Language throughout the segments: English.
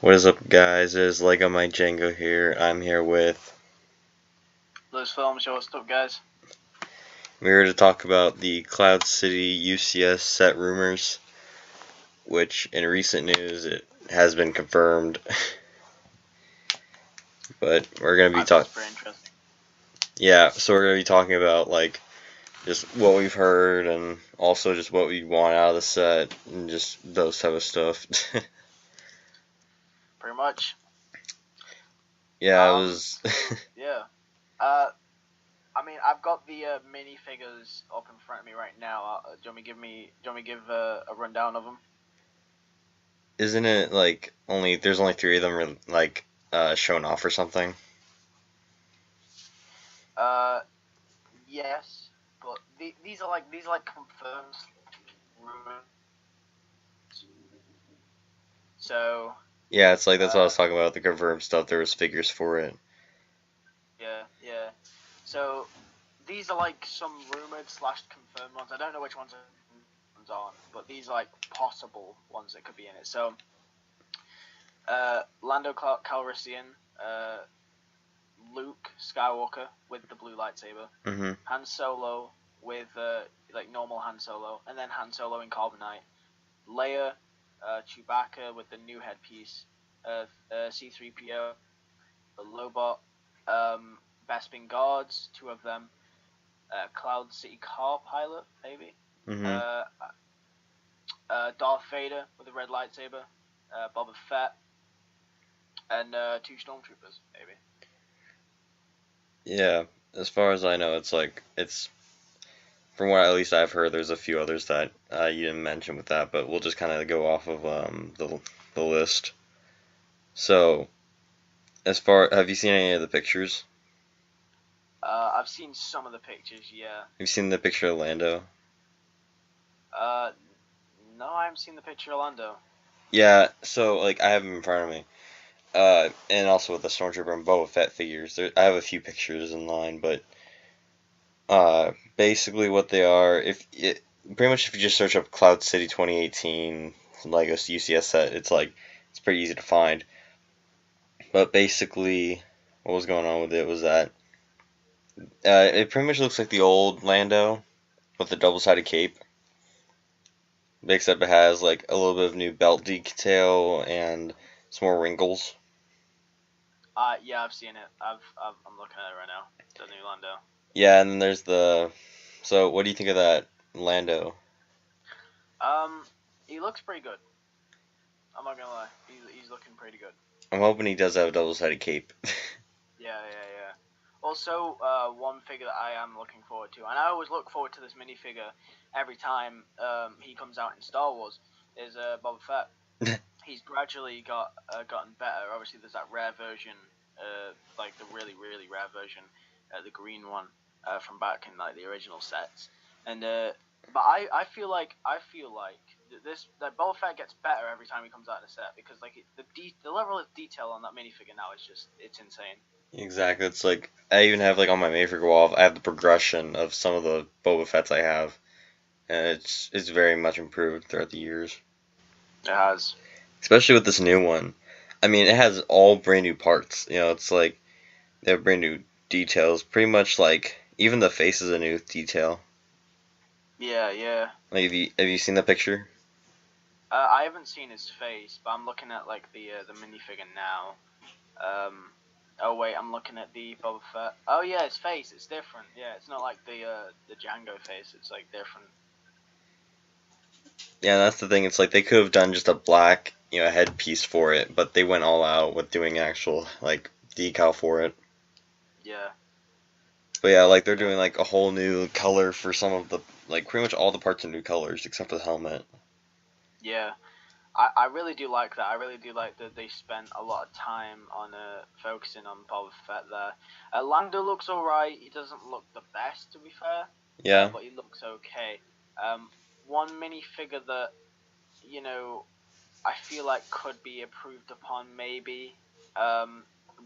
What is up, guys? It is Lego Mike Django here. I'm here with. LewisFilms, what's up, guys? We're here to talk about the Cloud City UCS set rumors, which in recent news it has been confirmed. But we're gonna be talking. Pretty interesting. Yeah, so we're gonna be talking about just what we've heard and also just what we want out of the set and just those type of stuff. Pretty much. Yeah, it was. Yeah. I mean, I've got the minifigures up in front of me right now. Do you want me to give a rundown of them? Isn't it there's only three of them shown off or something? Yes, but these are like confirmed rumors. So. Yeah, it's like that's what I was talking about, the confirmed stuff. There was figures for it. Yeah. So these are like some rumored / confirmed ones. I don't know which ones on, but these are like possible ones that could be in it. So Lando Calrissian, Luke Skywalker with the blue lightsaber, Han Solo with normal Han Solo, and then Han Solo in Carbonite, Leia, Chewbacca with the new headpiece, C-3PO, the Lobot, Bespin Guards, two of them, Cloud City car pilot, maybe, Darth Vader with a red lightsaber, Boba Fett, and two stormtroopers, maybe. Yeah, as far as I know, it's from what at least I've heard. There's a few others that you didn't mention with that, but we'll just kind of go off of the list. So, have you seen any of the pictures? I've seen some of the pictures. Yeah. Have you seen the picture of Lando? No, I haven't seen the picture of Lando. Yeah, so I have them in front of me. And also with the Stormtrooper and Boba Fett figures. I have a few pictures in line, but basically what they are, pretty much if you just search up Cloud City 2018 Lego UCS set, it's pretty easy to find. But basically, what was going on with it was that it pretty much looks like the old Lando with the double-sided cape, except it has a little bit of new belt detail and some more wrinkles. Yeah, I've seen it. I'm looking at it right now. The new Lando. Yeah, and then there's So, what do you think of that Lando? He looks pretty good. I'm not gonna lie. He's looking pretty good. I'm hoping he does have a double-sided cape. Yeah. Also, one figure that I am looking forward to, and I always look forward to this minifigure every time he comes out in Star Wars, is Boba Fett. He's gradually gotten better. Obviously, there's that rare version, like the really rare version, the green one from back in the original sets. And but I feel like that Boba Fett gets better every time he comes out of the set, because the level of detail on that minifigure now is it's insane. Exactly. It's I even have on my Mayfigure wall, I have the progression of some of the Boba Fetts I have, and it's very much improved throughout the years. It has. Especially with this new one. I mean, it has all brand new parts. It's they have brand new details. Pretty much even the face is a new detail. Yeah. Have you seen the picture? I haven't seen his face, but I'm looking at the minifigure now. Oh wait, I'm looking at the Boba Fett. Oh yeah, his face, it's different. Yeah, it's not like the Django face. It's different. Yeah, that's the thing. It's they could have done just a black, headpiece for it, but they went all out with doing actual decal for it. Yeah. But yeah, they're doing a whole new color for some of the pretty much all the parts are new colors except for the helmet. Yeah. I really do like that. I really do like that they spent a lot of time on focusing on Boba Fett there. Lando looks alright. He doesn't look the best, to be fair. Yeah. But he looks okay. One minifigure that I feel like could be improved upon maybe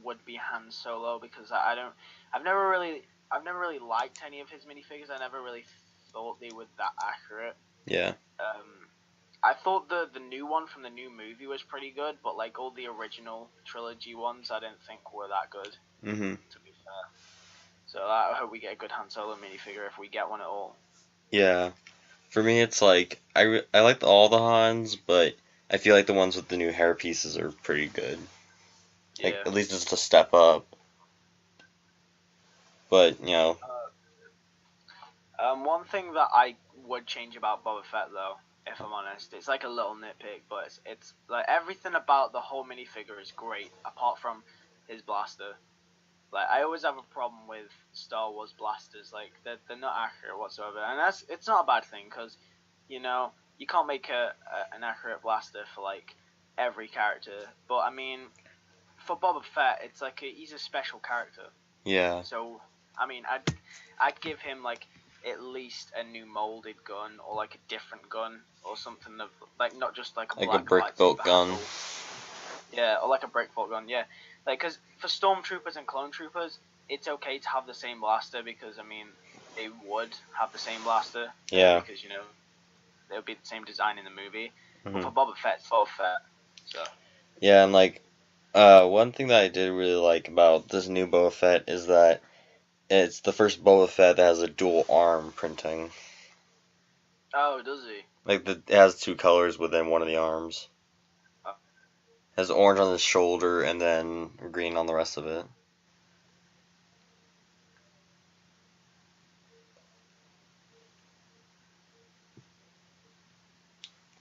would be Han Solo, because I've never really liked any of his minifigures. I never really thought they were that accurate. Yeah. I thought the new one from the new movie was pretty good, but like all the original trilogy ones, I didn't think were that good. Mm-hmm. To be fair, so I hope we get a good Han Solo minifigure if we get one at all. Yeah. For me, it's like I liked all the Hans, but I feel like the ones with the new hair pieces are pretty good. Like Yeah. at least it's a step up. But One thing that I would change about Boba Fett, though, if I'm honest, it's like a little nitpick, but it's like everything about the whole minifigure is great, apart from his blaster. Like I always have a problem with Star Wars blasters, like they're not accurate whatsoever, and it's not a bad thing because, you can't make an accurate blaster for like every character, but I mean, for Boba Fett, it's like he's a special character. yeah, So, I mean, I'd give him like at least a new molded gun or like a different gun or something of like not just like a like a black brick built lightsaber gun. handle. Yeah, or like a brick bolt gun. Yeah, like because for stormtroopers and clone troopers, it's okay to have the same blaster because I mean they would have the same blaster. Yeah. Because they would be the same design in the movie. But Mm-hmm. for Boba Fett, it's Boba Fett. So. Yeah, and like one thing that I did really like about this new Boba Fett is that it's the first Boba Fett that has a dual arm printing. Oh, does he? Like it has two colors within one of the arms. Oh. It has orange on the shoulder and then green on the rest of it.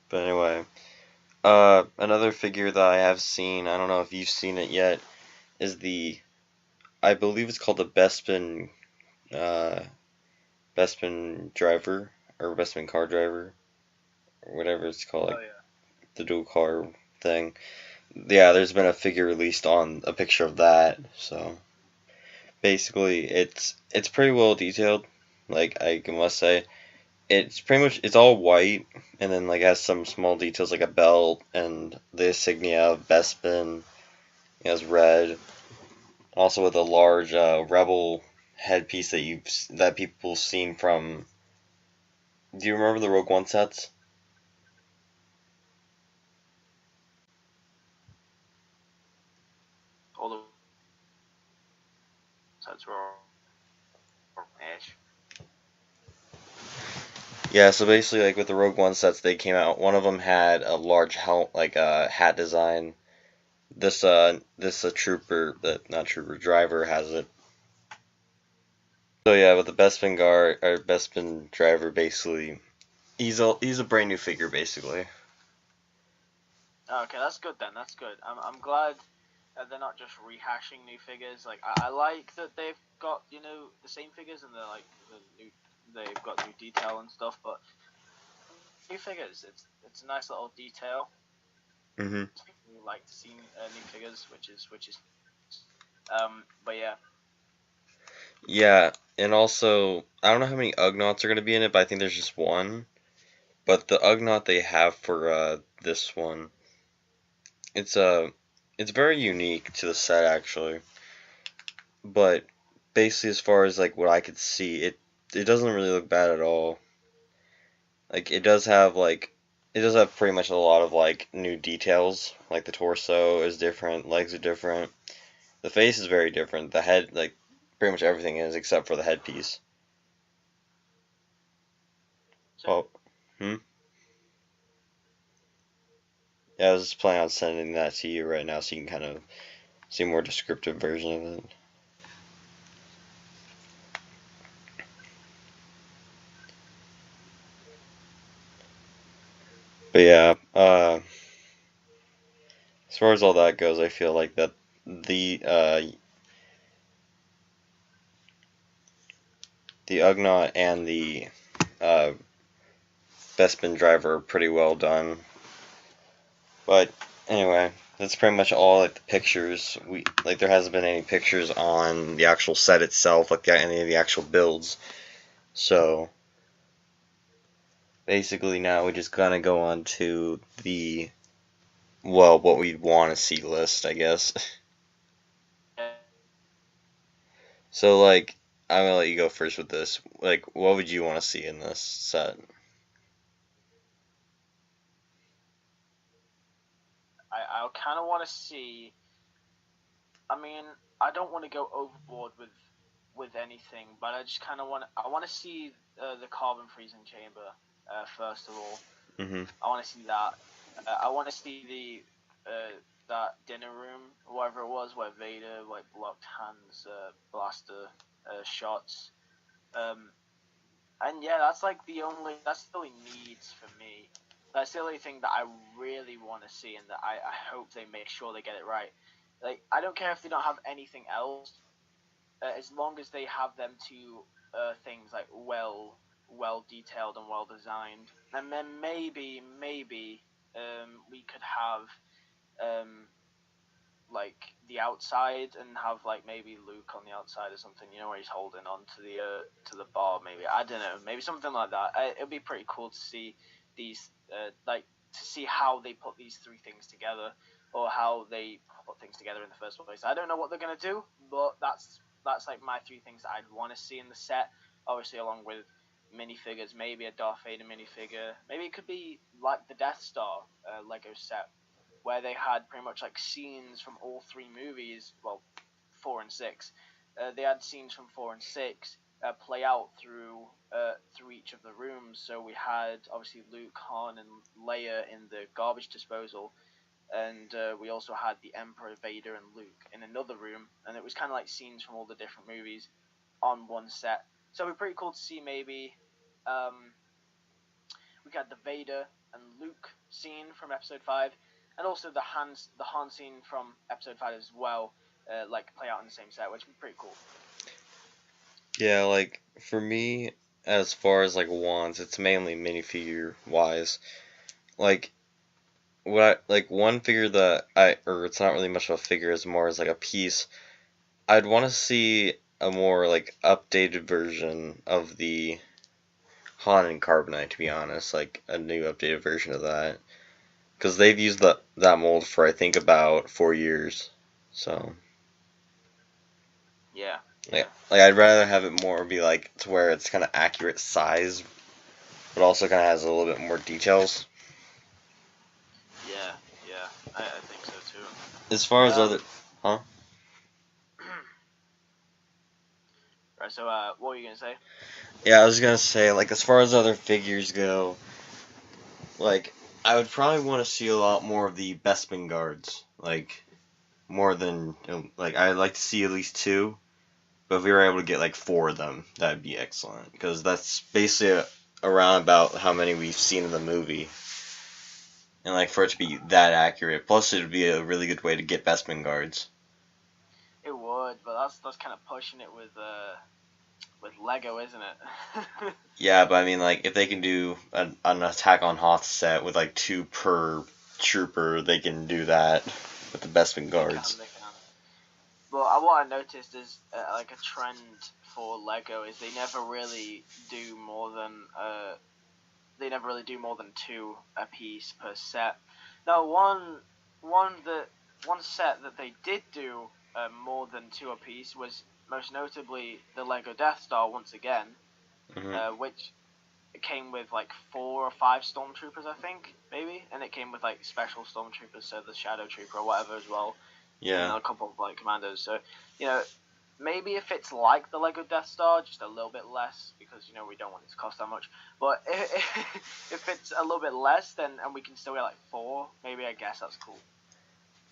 But anyway, another figure that I have seen, I don't know if you've seen it yet, is I believe it's called the uh, Bespin driver, or Bespin car driver, or whatever it's called, like Oh yeah. the dual car thing. Yeah, there's been a figure released on a picture of that, so basically it's pretty well detailed, like I must say. It's pretty much it's all white, and then like has some small details like a belt and the insignia of Bespin. It has red, also with a large rebel headpiece that people seen from. Do you remember the Rogue One sets? All the sets were ish. Yeah, so basically, like with the Rogue One sets, they came out. One of them had a large helmet, like a hat design. This trooper, not trooper, driver has it. So yeah, with the Bespin guard or Bespin driver, basically, he's a brand new figure, basically. Okay, that's good then. That's good. I'm glad that they're not just rehashing new figures. Like I like that they've got the same figures and they're like they've got new detail and stuff. But new figures, it's a nice little detail. Mhm. We like to see new figures, which is. But yeah. Yeah, and also I don't know how many Ugnaughts are gonna be in it, but I think there's just one. But the Ugnaught they have for this one, it's it's very unique to the set actually. But basically, as far as like what I could see, it doesn't really look bad at all. Like it does have pretty much a lot of like new details. Like the torso is different, legs are different, the face is very different. The head, like pretty much everything is except for the headpiece. So, Oh, hmm. Yeah, I was just planning on sending that to you right now so you can kind of see a more descriptive version of it. But yeah, as far as all that goes, I feel like that the the Ugnaught and the uh, Bespin driver are pretty well done. But anyway, that's pretty much all like the pictures. There hasn't been any pictures on the actual set itself, like any of the actual builds. So basically now we just gotta go on to what we want to see list, I guess. So like I'm gonna let you go first with this. Like what would you want to see in this set? I kind of want to see. I mean, I don't want to go overboard with anything, but I just kind of want to see the carbon freezing chamber first of all. Mhm. I want to see that. I want to see the that dinner room, whatever it was, where Vader like blocked Han's blaster shots. Um, and yeah, that's the only needs for me. That's the only thing that I really want to see, and that I hope they make sure they get it right. Like, I don't care if they don't have anything else, as long as they have them two things like well detailed and well designed, and then maybe we could have um, like the outside and have like maybe Luke on the outside or something, where he's holding on to the bar. Maybe, I don't know, maybe something like that. It'd be pretty cool to see these like to see how they put these three things together, or how they put things together in the first place. I don't know what they're gonna do, but that's like my three things that I'd want to see in the set. Obviously, along with minifigures, maybe a Darth Vader minifigure. Maybe it could be like the Death Star Lego set, where they had pretty much like scenes from all three movies, well, 4 and 6. They had scenes from 4 and 6 play out through each of the rooms. So we had obviously Luke, Han, and Leia in the garbage disposal, and we also had the Emperor, Vader, and Luke in another room, and it was kind of like scenes from all the different movies on one set. So it'd be pretty cool to see maybe we got the Vader and Luke scene from Episode 5, and also the Han scene from Episode 5 as well, like play out in the same set, which would be pretty cool. Yeah, like for me, as far as like wands, it's mainly minifigure wise. Like like one figure that or it's not really much of a figure, it's more as like a piece. I'd want to see a more like updated version of the Han and Carbonite, to be honest, like a new updated version of that, because they've used that mold for I think about 4 years. So Yeah. like I'd rather have it more be like to where it's kind of accurate size, but also kind of has a little bit more details. Yeah, I think so too. As far as other, huh? Right. So, what were you gonna say? Yeah, I was gonna say, like, as far as other figures go, like, I would probably want to see a lot more of the Bespin guards, like, more than, like, I'd like to see at least 2, but if we were able to get, like, 4 of them, that'd be excellent, because that's basically around about how many we've seen in the movie, and, like, for it to be that accurate, plus it would be a really good way to get Bespin guards. It would, but that's kind of pushing it with Lego, isn't it? Yeah, but I mean, like, if they can do an Attack on Hoth set with, like, 2 per trooper, they can do that with the Bespin guards. They can. But what I noticed is like a trend for Lego is they never really do more than 2 a piece per set. Now, one set that they did do more than 2 a piece was most notably the Lego Death Star once again, which came with like 4 or 5 stormtroopers, I think, maybe, and it came with like special stormtroopers, so the Shadow Trooper or whatever as well. Yeah. And a couple of like commandos. So, maybe if it's like the Lego Death Star, just a little bit less, because we don't want it to cost that much. But if it's a little bit less, then and we can still get like 4, maybe, I guess that's cool.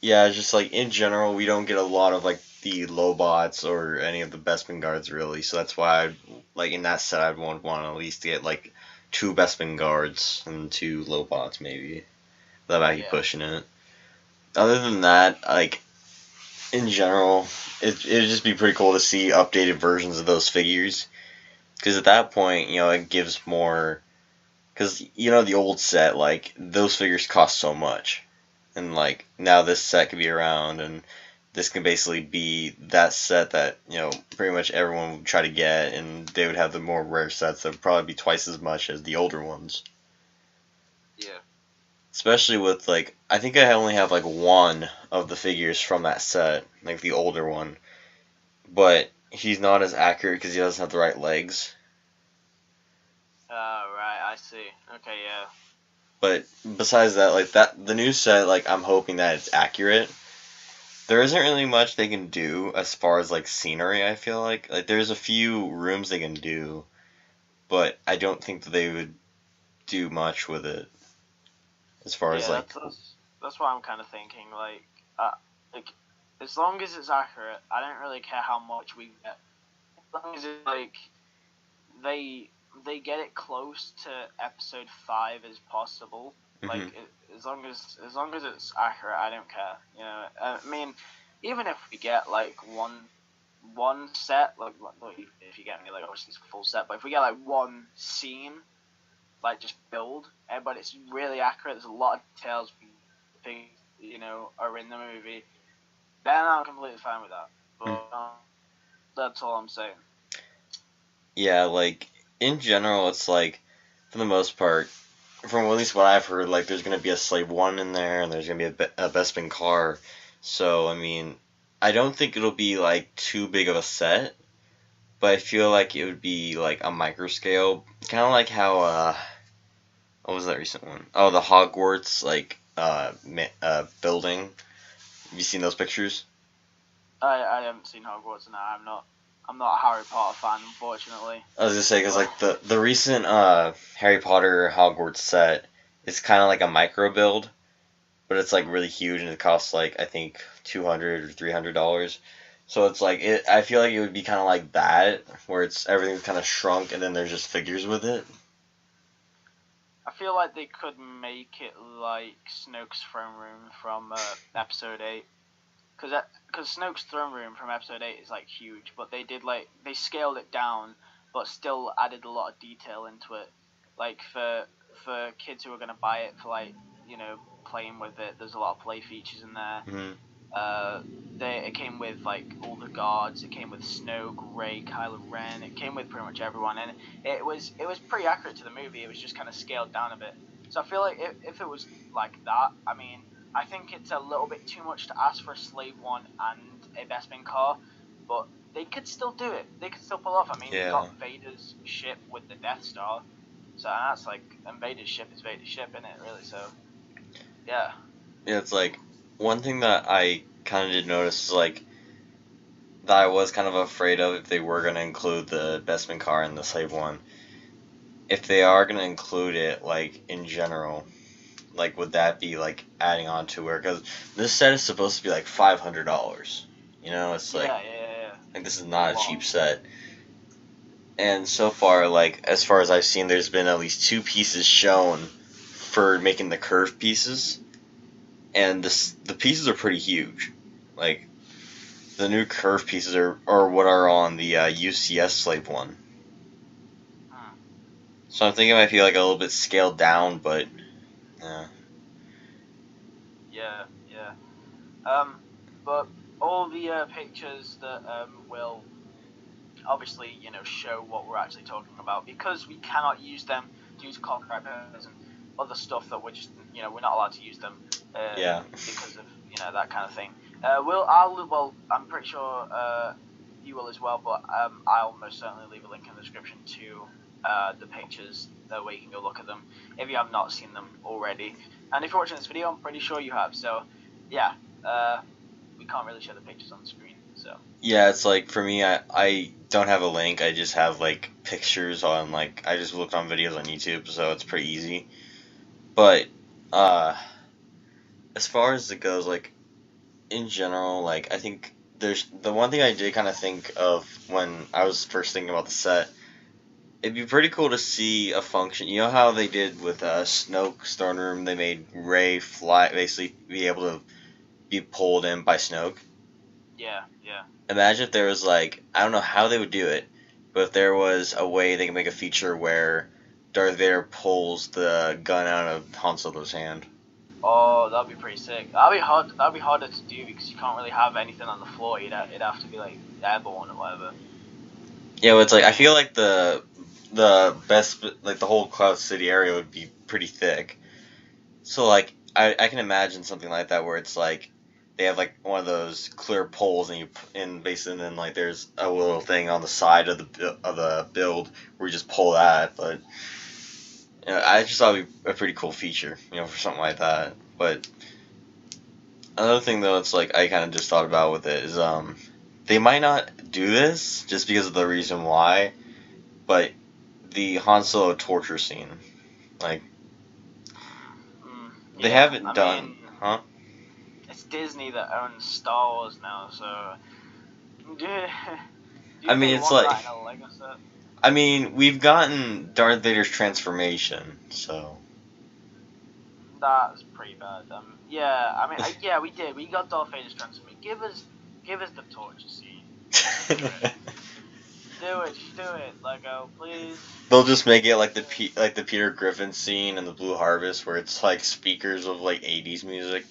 Yeah, just like in general, we don't get a lot of like the Lobots or any of the Bespin guards really, so that's why like in that set I'd want at least to get like 2 Bespin guards and 2 Lobots maybe. That might be pushing it. Other than that, like in general, it'd just be pretty cool to see updated versions of those figures, because at that point, it gives more. Because the old set, like those figures cost so much, and like now this set could be around, and this can basically be that set that pretty much everyone would try to get, and they would have the more rare sets that would probably be twice as much as the older ones. Yeah. Especially with, like, I think I only have, like, 1 of the figures from that set, like, the older one. But he's not as accurate because he doesn't have the right legs. Right, I see. Okay, yeah. But besides that, like that, the new set, like I'm hoping that it's accurate. There isn't really much they can do as far as like scenery. I feel like there's a few rooms they can do, but I don't think that they would do much with it as far as Yeah, like. that's what I'm kind of thinking. Like as long as it's accurate, I don't really care how much we get. As long as it's like they they get it close to episode 5 as possible. Like Mhm. as long as it's accurate, I don't care. You know, I mean, even if we get like one set, like if you get me, like obviously it's a full set, but if we get like one scene, like just build, but it's really accurate. There's a lot of details, things are in the movie. Then I'm completely fine with that. Mm. But that's all I'm saying. Yeah, like in general, it's like for the most part, from at least what I've heard, like there's gonna be a Slave One in there, and there's gonna be a Bespin car. So I mean, I don't think it'll be like too big of a set, but I feel like it would be like a micro scale, kind of like how what was that recent one? Oh, the Hogwarts like building. Have you seen those pictures? I haven't seen Hogwarts, and I'm not a Harry Potter fan, unfortunately. I was gonna say because But like the recent Harry Potter Hogwarts set is kind of like a micro build, but it's like really huge and it costs like I think $200 or $300. So it's like I feel like it would be kind of like that where it's everything's kind of shrunk and then there's just figures with it. I feel like they could make it like Snoke's throne room from episode 8. Because Snoke's throne room from episode 8 is like huge, but they scaled it down, but still added a lot of detail into it. Like for kids who are gonna buy it for like playing with it, there's a lot of play features in there. Hmm. Uh, it came with like all the guards. It came with Snoke, Rey, Kylo Ren. It came with pretty much everyone, and it was pretty accurate to the movie. It was just kind of scaled down a bit. So I feel like if it was like that, I mean, I think it's a little bit too much to ask for a Slave One and a Bespin car, but they could still do it. They could still pull off. I mean, we Yeah. got Vader's ship with the Death Star, so that's like, and Vader's ship is Vader's ship, isn't it? Really, so yeah. Yeah, it's like one thing that I kind of did notice is like that I was kind of afraid of if they were gonna include the Bestman car in the Slave One. If they are gonna include it, like in general, like would that be like adding on to it? Because this set is supposed to be like $500. You know, it's like this is not a cheap set. And so far, like as far as I've seen, there's been at least 2 pieces shown for making the curved pieces, and the pieces are pretty huge. Like the new curved pieces are what are on the UCS Slave One. Hmm. So I'm thinking it might be like a little bit scaled down, but yeah. Yeah. But all the pictures that will obviously show what we're actually talking about, because we cannot use them due to copyright purposes and other stuff that we're just we're not allowed to use them Yeah. because of that kind of thing. I'm pretty sure you will as well, but I'll most certainly leave a link in the description to the pictures where you can go look at them if you have not seen them already. And if you're watching this video, I'm pretty sure you have. So yeah, we can't really show the pictures on the screen. So Yeah, it's like for me, I don't have a link. I just have like pictures on like I just looked on videos on YouTube, so it's pretty easy. But uh, as far as it goes, like in general, like I think there's the one thing I did kind of think of when I was first thinking about the set. It'd be pretty cool to see a function. You know how they did with Snoke's throne room? They made Rey fly, basically be able to be pulled in by Snoke. yeah. Imagine if there was like I don't know how they would do it, but if there was a way they could make a feature where Darth Vader pulls the gun out of Han Solo's hand. Oh, that'd be pretty sick. That'd be hard. That'd be harder to do because you can't really have anything on the floor. It'd have to be like airborne or whatever. Yeah, well, it's like I feel like the best like the whole Cloud City area would be pretty thick. So like I can imagine something like that where it's like they have like one of those clear poles and basically then like there's a little thing on the side of the build where you just pull that. But I just thought it'd be a pretty cool feature, for something like that. But another thing though, it's like I kind of just thought about with it is they might not do this just because of the reason why, but the Han Solo torture scene, like they Yeah, haven't I done, mean, huh? it's Disney that owns Star Wars now, so do you, do I you mean, they it's want like, that in a Lego set? I mean, we've gotten Darth Vader's transformation, so. That's pretty bad. Yeah, I mean, yeah, we did. We got Darth Vader's transformation. Give us the torture scene. Do it, just do it, Lego, please. They'll just make it like the Peter Griffin scene in the Blue Harvest, where it's like speakers of like '80s music.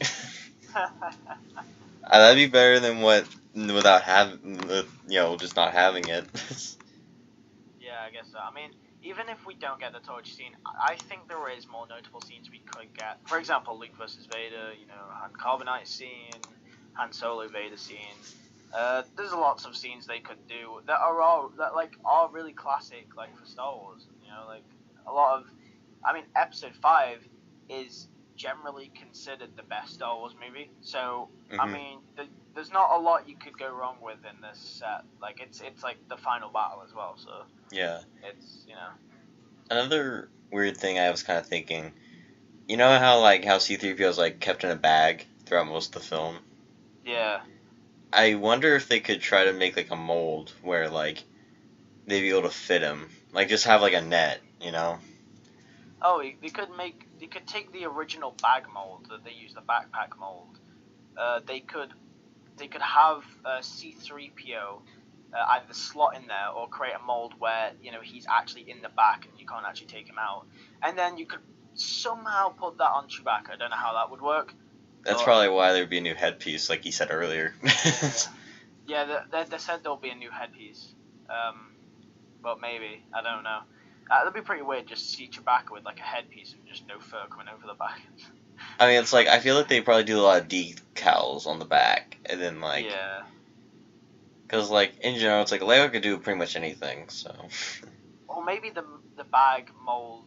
That'd be better than without having, just not having it. Yeah, I guess so. I mean, even if we don't get the torture scene, I think there is more notable scenes we could get. For example, Luke versus Vader, Han Carbonite scene, Han Solo Vader scene. There's lots of scenes they could do that are really classic, like for Star Wars. Like a lot of, I mean, Episode 5 is generally considered the best Star Wars movie. So I mean, there's not a lot you could go wrong with in this set. Like it's like the final battle as well. So Yeah. it's Another weird thing I was kind of thinking, how C-3PO is like kept in a bag throughout most of the film. yeah. I wonder if they could try to make like a mold where like they'd be able to fit him, like just have like a net. Oh, they could take the original bag mold that they use, the backpack mold. They could have C-3PO either slot in there or create a mold where he's actually in the back and you can't actually take him out, and then you could somehow put that on Chewbacca. I don't know how that would work. That's But probably why there'd be a new headpiece, like you said earlier. yeah, they said there'll be a new headpiece. But maybe, I don't know. That'd be pretty weird, just to see Chewbacca with like a headpiece and just no fur coming over the back. I mean, it's like I feel like they probably do a lot of decals on the back, and then like, Yeah. because like in general, it's like Lego could do pretty much anything. So. Or maybe the bag mold,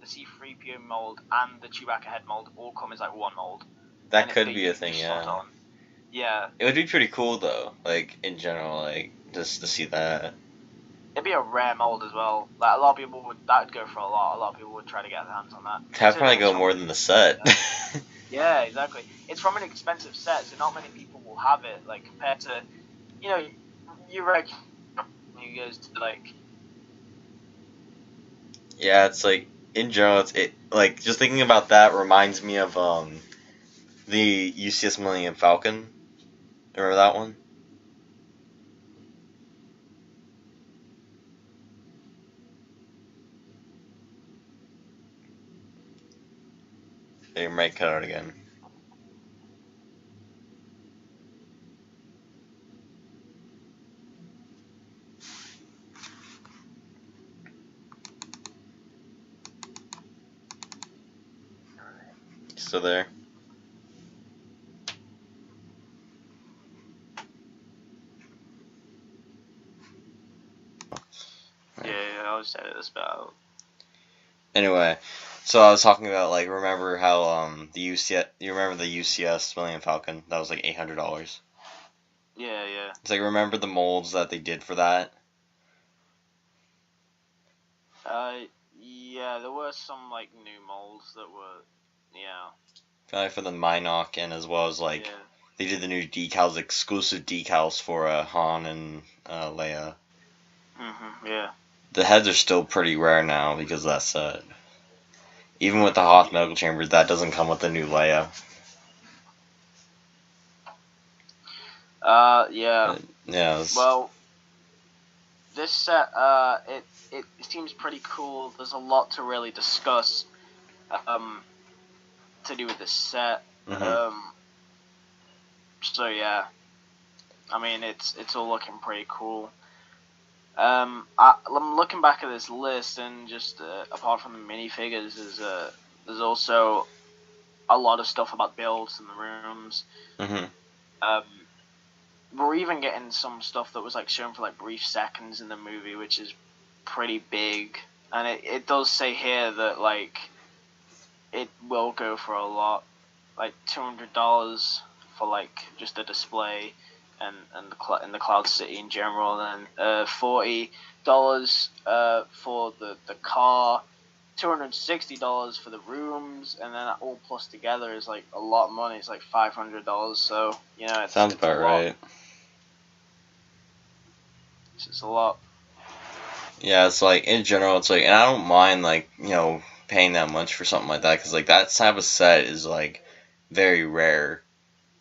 the C-3PO mold, and the Chewbacca head mold all come as like one mold. That could be a thing, slot yeah. on. Yeah. It would be pretty cool though, like in general, like just to see that. It'd be a rare mold as well. Like a lot of people that'd go for a lot. A lot of people would try to get their hands on that. That'd probably go more than the set. Yeah, exactly. It's from an expensive set, so not many people will have it. Like compared to, you reckon you goes to like. Yeah, it's like in general, it like just thinking about that reminds me of the UCS Millennium Falcon. Remember that one? They might cut out again. Still there? Yeah, I was edit this bit out. Anyway, so I was talking about like remember how the UCS you remember the UCS Millennium Falcon that was like $800. Yeah. It's like remember the molds that they did for that. Yeah, there were some like new molds that were, yeah. Probably for the Minoc and as well as like they did the new decals, exclusive decals for Han and Leia. Yeah. The heads are still pretty rare now because of that set. Even with the Hoth medical chambers, that doesn't come with the new Leia. Yeah. Yeah. Well, this set, it seems pretty cool. There's a lot to really discuss, to do with this set. So yeah, I mean it's all looking pretty cool. I'm looking back at this list, and just apart from the minifigures, there's also a lot of stuff about builds in the rooms. We're even getting some stuff that was like shown for like brief seconds in the movie, which is pretty big. and it does say here that like it will go for a lot, like $200 for like just a display, and the Cloud City in general, and then $40 for the car, $260 for the rooms, and then all plus together is like a lot of money. It's like $500. So Sounds it's a about lot. right. It's a lot. Yeah, it's like in general, it's like, and I don't mind like paying that much for something like that because like that type of set is like very rare.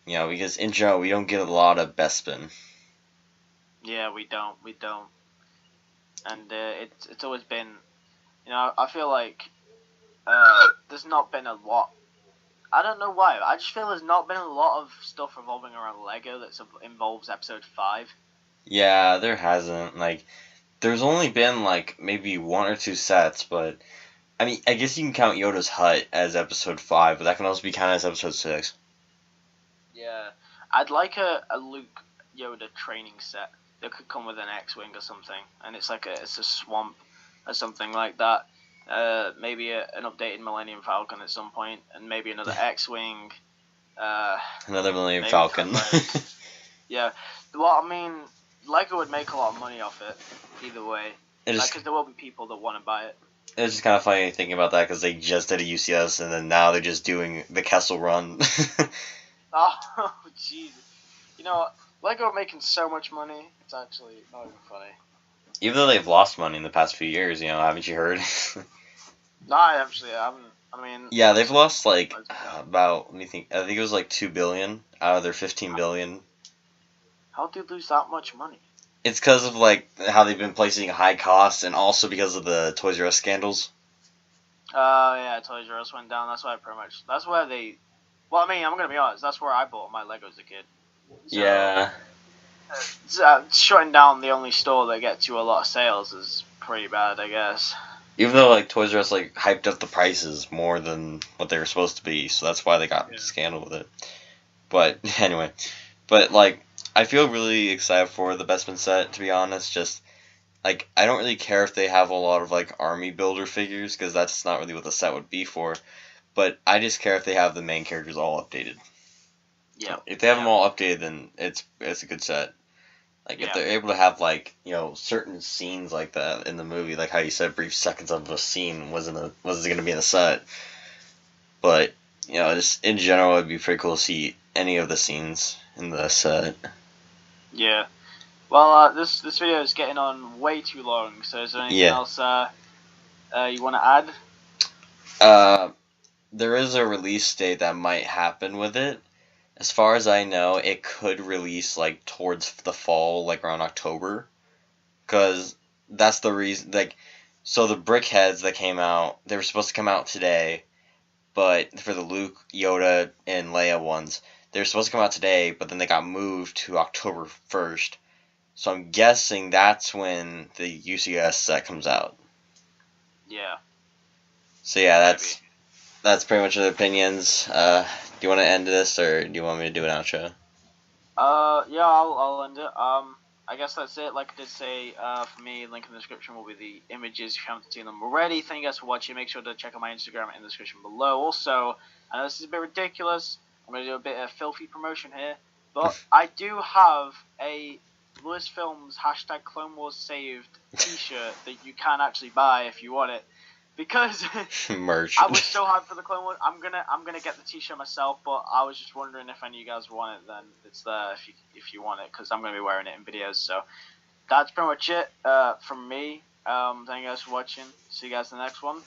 Because in general we don't get a lot of Bespin. Yeah, we don't, and it's always been, I feel like there's not been a lot. I don't know why. I just feel there's not been a lot of stuff revolving around Lego that involves Episode 5. Yeah, there hasn't. Like, there's only been like maybe one or two sets, but I mean, I guess you can count Yoda's hut as episode 5, but that can also be counted as episode 6. Yeah, I'd like a Luke Yoda training set that could come with an X-wing or something, and it's a swamp or something like that. Maybe an updated Millennium Falcon at some point, and maybe another X-wing. Another Millennium Maybe Falcon. Yeah, well, I mean, Lego would make a lot of money off it either way, because there will be people that want to buy it. It's just kind of funny thinking about that because they just did a UCS and then now they're just doing the Kessel Run. Oh, jeez. Lego are making so much money. It's actually not even funny. Even though they've lost money in the past few years, haven't you heard? No, I actually haven't. I mean, yeah, they've lost like about, let me think, I think it was like 2 billion out of their 15 billion. How do you lose that much money? It's because of like how they've been placing high costs and also because of the Toys R Us scandals. Yeah, Toys R Us went down. That's why that's where they. Well, I mean, I'm gonna be honest. That's where I bought my Legos as a kid. So, yeah. Shutting down the only store that gets you a lot of sales is pretty bad, I guess. Even though like Toys R Us like hyped up the prices more than what they were supposed to be, so that's why they got scandal with it. But anyway, like I feel really excited for the Bestman set, to be honest. Just like I don't really care if they have a lot of like army builder figures because that's not really what the set would be for. But I just care if they have the main characters all updated. Yeah. If they have them all updated, then it's a good set. Like if they're able to have like certain scenes like that in the movie, like how you said brief seconds of a scene wasn't going to be in the set, but just in general it'd be pretty cool to see any of the scenes in the set. Yeah. Well, this video is getting on way too long. So is there anything else you want to add? There is a release date that might happen with it. As far as I know, it could release like towards the fall, like around October, because that's the reason. Like, so the Brickheads that came out, they were supposed to come out today, but for the Luke, Yoda, and Leia ones, they were supposed to come out today, but then they got moved to October 1st. So I'm guessing that's when the UCS set comes out. Yeah. So yeah, that's pretty much the opinions. Do you want to end this, or do you want me to do an outro? Yeah, I'll end it. I guess that's it. Like I did say, for me, link in the description will be the images if you haven't seen them already. Thank you guys for watching. Make sure to check out my Instagram in the description below. Also, I know this is a bit ridiculous. I'm going to do a bit of filthy promotion here. But I do have a LewisFilms #CloneWarsSaved t-shirt that you can actually buy if you want it. Because merch. I was so hyped for the Clone Wars. I'm gonna get the t-shirt myself, but I was just wondering if any of you guys want it. Then it's there if you want it, because I'm gonna be wearing it in videos. So that's pretty much it from me. Thank you guys for watching. See you guys in the next one.